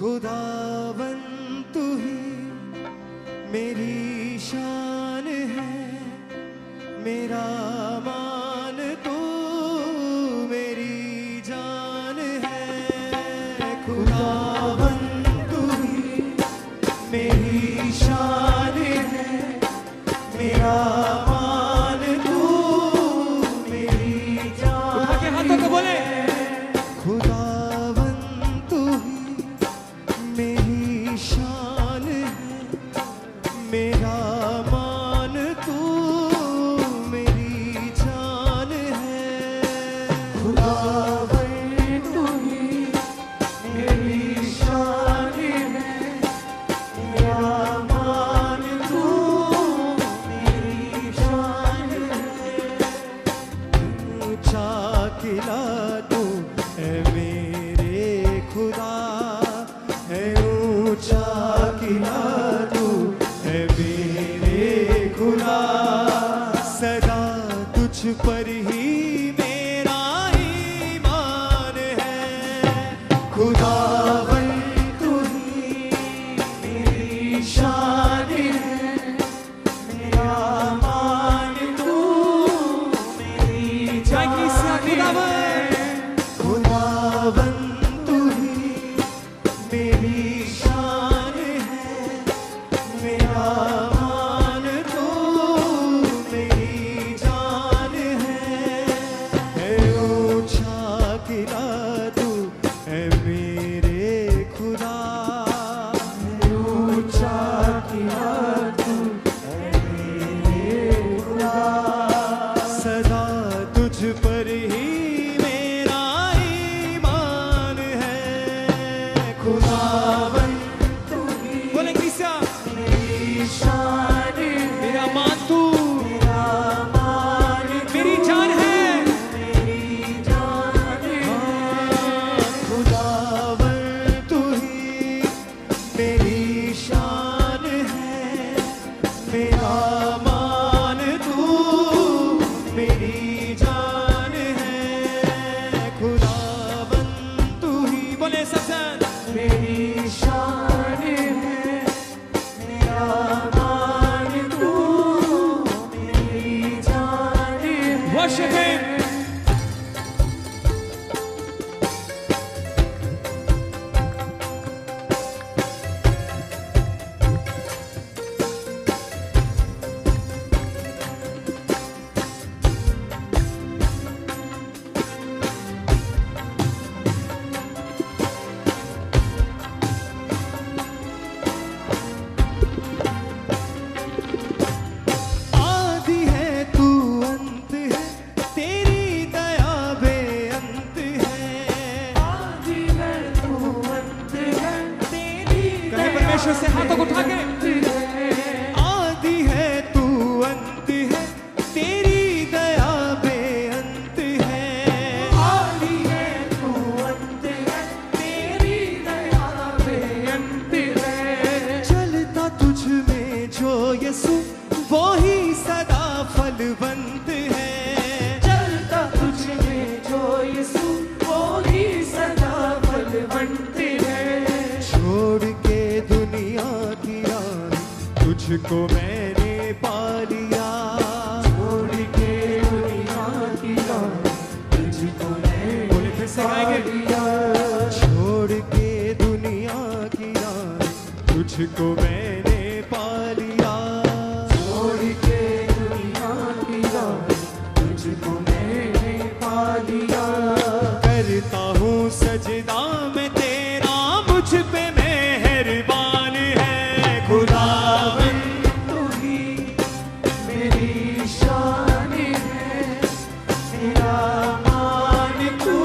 खुदावन तू ही मेरी शान है, मेरा मान तू मेरी जान है। खुदावन तू ही मेरी शान है, मेरा मान तू मेरी जान है। हाथों को बोले खुदावन तू ही मेरी शान है, मेरा मान तू मेरी जान है। खुदावन तू ही मेरी शान है, मेरा मान तू मेरी जान है। ऊंचा किला तू है मेरे खुदा, है ऊंचा किला तू है मेरे खुदा। सदा तुझ पर ही मेरा ईमान है। खुदावन तू ही मेरी शान है, मेरा मान तू मेरी जान है। खुदावन तू ही मेरी शान है, मेरा मान तू मेरी जान है। ऊंचा किला तू है मेरे खुदा, ऊंचा किला तू है मेरे खुदा। सदा तुझ पर ही मेरा ईमान है। खुदावन तू ही बोले किसा मेरी शान, मेरा मान तू मेरा मान मेरी जान है, मेरी जान है। खुदावन तू ही मेरी शान है, मेरा मान तू मेरी जान है। खुदावन तू ही बोले ससन मेरी शान है, मेरा मान तू मेरी जान है। Worship him. आदि है तू अंत है, तेरी दया बेअंत है। आदि है तू अंत है, तेरी कहे परमेश्वर से हाथों को उठा के। आदि है तू अंत है, तेरी दया बेअंत है। आदि है तू अंत है, तेरी दया बेअंत है। चलता तुझ में जो यीशु वो ही सदा फलवंत है। चलता तुझ में जो यीशु वो ही सदा फलवंत है। छोड़ के दुनिया की राह तुझको मैंने पा लिया। छोड़ के दुनिया की राह तुझको मैंने बोले फिर से गाएंगे। छोड़ के दुनिया की राह तुझको मैंने पा लिया। छोड़ के दुनिया की राह तुझको मैंने पा लिया। करता हूँ सजदा में तेरा, मुझ पे मेहरबान है। खुदावन तू ही मेरी शान है, मेरा मान तू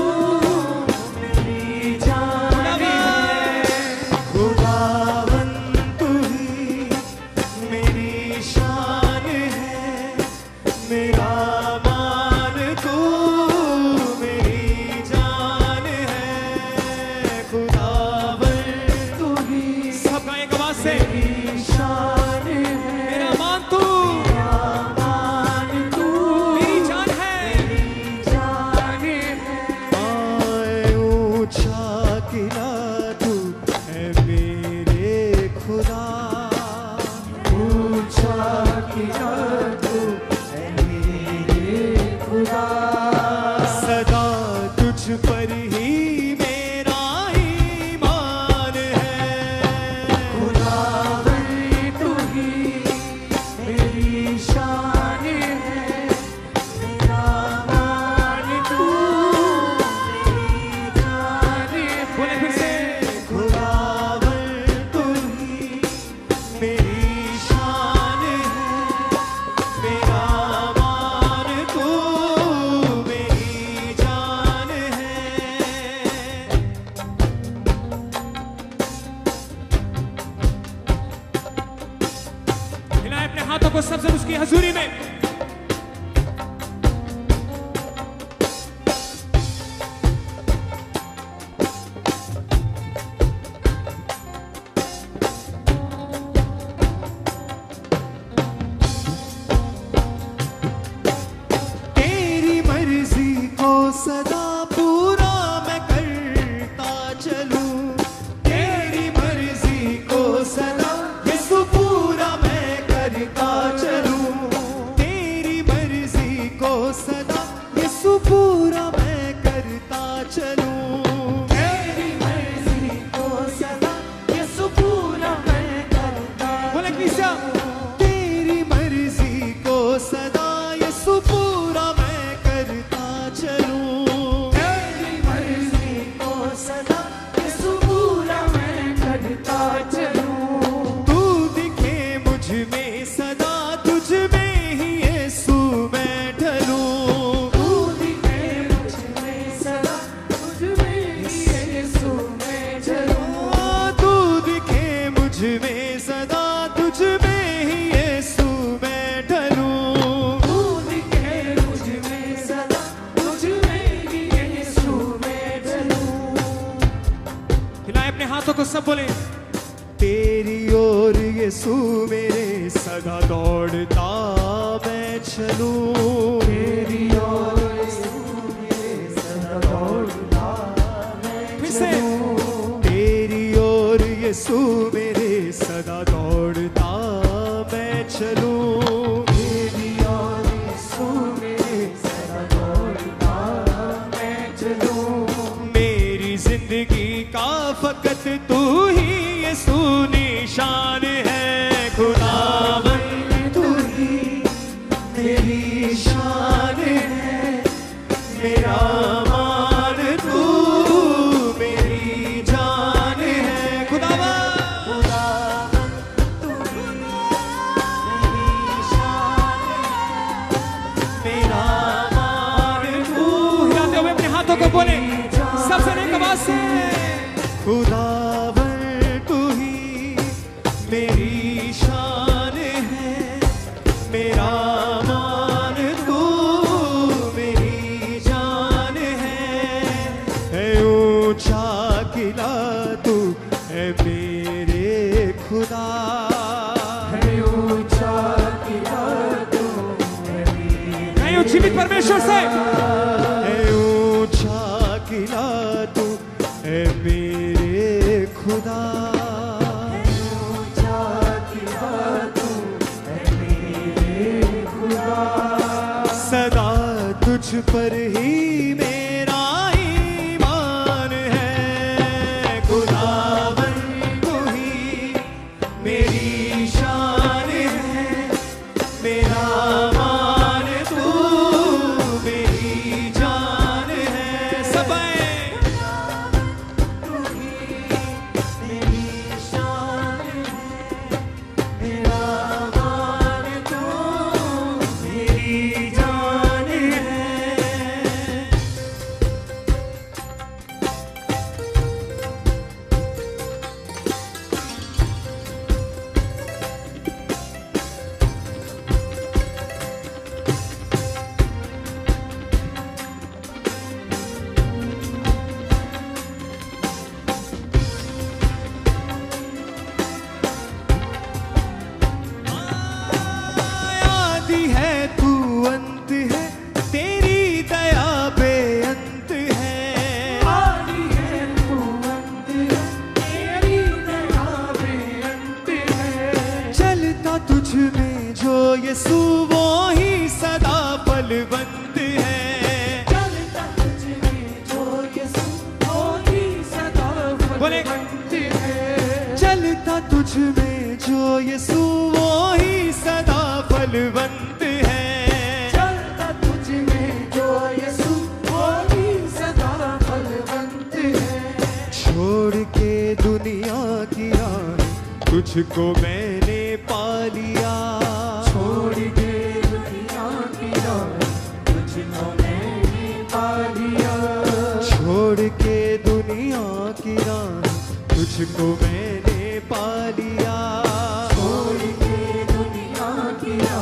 मेरी जान है। खुदावन तू ही को सब जन उसकी हजूरी में। तेरी मर्जी को सदा पूरा मैं करता चलूं, तेरी मर्जी को सदा यीशु पूरा मैं करता चलूं, तेरी मर्जी को सदा यीशु पूरा मैं करता चलूं, तेरी मर्जी को सदा यीशु पूरा मैं करता बोले क्रिस्टिया, तेरी मर्जी को सदा यीशु पूरा मैं करता चलूं, तेरी मर्जी को सदा यीशु पूरा मैं करता चलूं, तू दिखे मुझ में सदा तुझ में ही यीशु मैं ढलूं, तू दिखे मुझ में सदा तुझ में ही यीशु मैं ढलूं, तू दिखे मुझ में सदा तुझ में ही यीशु मैं ढलूं, तू दिखे मुझ में सदा तुझ में ही यीशु मैं ढलूं। हिलाए अपने हाथों को, सब बोले तेरी ओर यीशु मेरे सदा दौड़ता मैं चलूं, तेरी ओर यीशु मेरे सदा दौड़ता मैं फिर से। चलूं, तेरी ओर यीशु मेरे सदा दौड़ता मैं चलूं, तेरी ओर यीशु मेरे सदा दौड़ता मैं चलूं, मेरी जिंदगी का फकत तू ही यीशु निशान है, खुदावन तू ही मेरी शान है, मेरा मान तू मेरी जान है, खुदावन तू ही मेरी शान है, मेरा मान तू हिलाते हुए अपने हाथों को बोले सबसे एक आवाज से, खुदावन तू ही मेरी शान है, मेरा मान तू मेरी जान है ऊंचा किला तू है मेरे खुदा, है ऊंचा किला तू है मेरे नहीं जीवित परमेश्वर से, है ऊंचा किला तू है मेरे खुदा, है ऊंचा किला तू है मेरे खुदा, सदा तुझ पर ही मेरा ईमान है, खुदावन तू ही मेरी शान है, मेरा मान तू मेरी जान है, सब आए। तू ही मेरी शान है, मेरा मान तू मेरी जान है। आदि है तू अंत है, तेरी दया बेअंत है, आदि है तू अंत है, तेरी दया बेअंत है, चलता तुझ में जो यीशु वो ही सदा फलवंत है, चलता तुझ में जो यीशु वो ही सदा बोले। फलवंत है, चलता तुझ में जो यीशु वो ही सदा फलवंत है, चलता तुझ में जो यीशु वो ही सदा फलवंत है, छोड़ के दुनिया की राह तुझको मैंने पा लिया, छोड़ के दुनिया की राह तुझको मैंने पा लिया, छोड़ के दुनिया की राह तुझको मैंने पा लिया, छोड़ के दुनिया की राह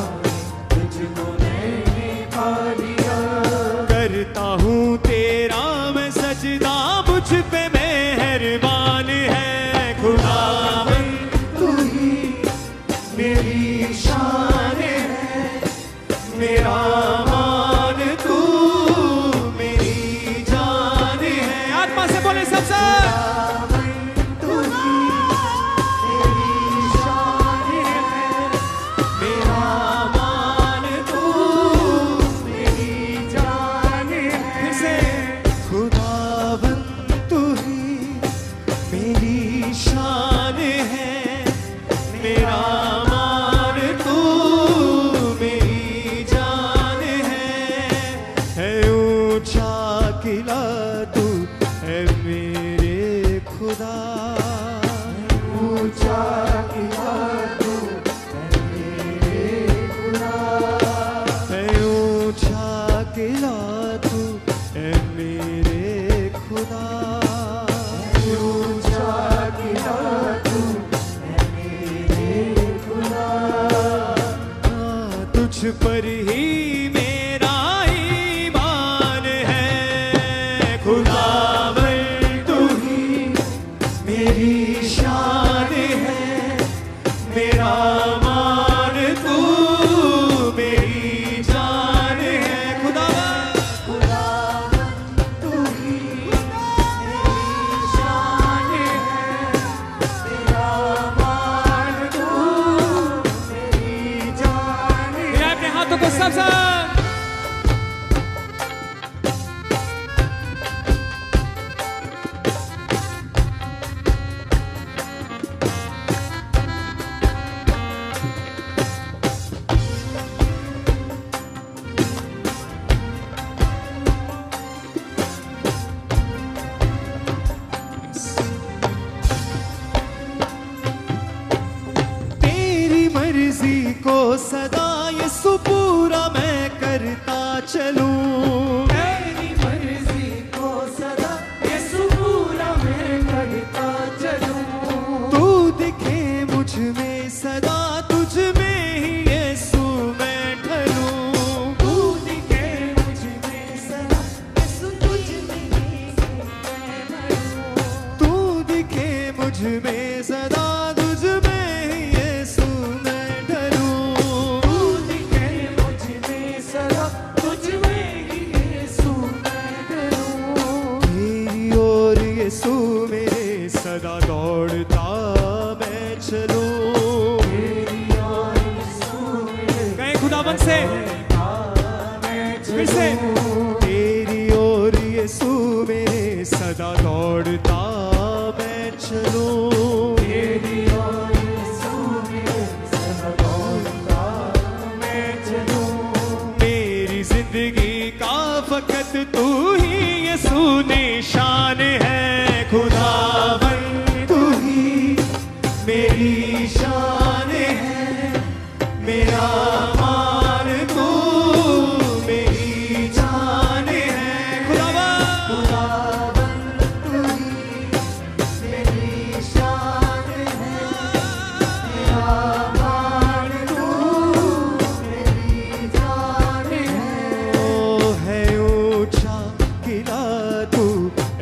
मेरी शान है, मेरा मान तू मेरी जान है ऊंचा किला तू है मेरे खुदा, ऊंचा किला तू है मेरे खुदा, है ऊंचा किला तू है मेरे खुदा, ऊंचा किला तू है मेरे खुदा, तुझ पर ही मेरा ईमान है खुदावन तू ही मेरी शान है, मेरा मान तू मेरी जान है खुदावन, खुदावन तू ही मेरी शान है, मेरा मान तू मेरी जान है। मेरा अपने हाथों को सब सब तेरी मर्जी को सदा यीशु पूरा मैं करता चलूं, तेरी मर्जी को सदा यीशु पूरा मैं करता चलूं। तू दिखे मुझ में सदा तुझ में ही यीशु मैं ढलूं, तू दिखे मुझ में सदा यीशु तुझ में ही मैं मरूं। तू दिखे मुझ में सदा तुझ में ही यीशु मैं ढलूं, तू दिखे मुझ में सदा तुझ में ही यीशु मैं डरूं। तेरी ओर यीशु मेरे सदा दौड़ता मैं चलूं, तेरी ओर यीशु मेरे कहें खुदावन से फिर से तेरी ओर यीशु मेरे सदा दौड़ता मैं चलूं, तेरी ओर यीशु मेरे सदा दौड़ता मैं चलूं। मेरी जिंदगी का फकत तू ही यीशु निशान है खुदावन तू ही मेरी शान है, मेरा मान तू मेरी जान है खुदावन, खुदावन तू ही मेरी शान है, मेरा मान तू मेरी जान है। ओ है ऊंचा किला तू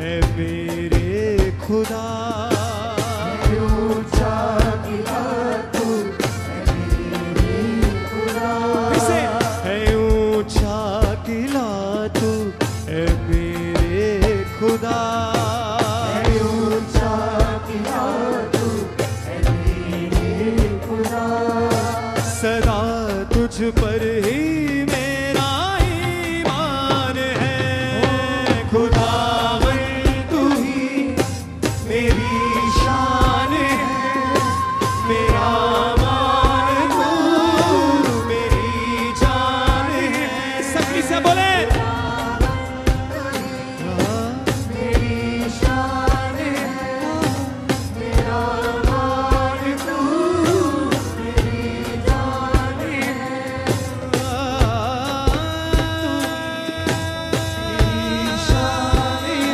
है मेरे खुदा, ऊंचा किला तू है मेरे खुदा, फिर से है ऊंचा किला तू है मेरे खुदा, है ऊंचा किला तू है मेरे खुदा, सदा तुझ पर ही मेरा ईमान है खुदावन तू ही मेरी शान है, मेरा मान तू मेरी जान है। सबकी से बोले मेरी शान है, मेरा मान तू मेरी जान है, मेरी शान है,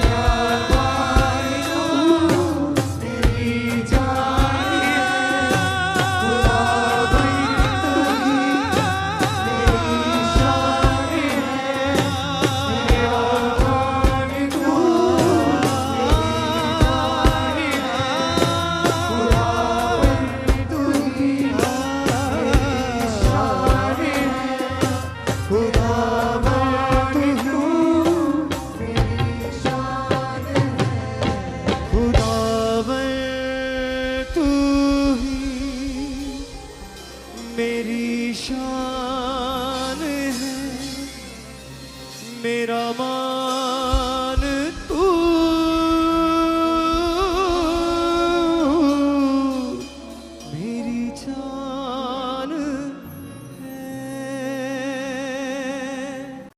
मेरा मान तू मेरी जान है, खुदावन तू ही मेरी शान है, मेरा मान तू मेरी शान है, मेरा मान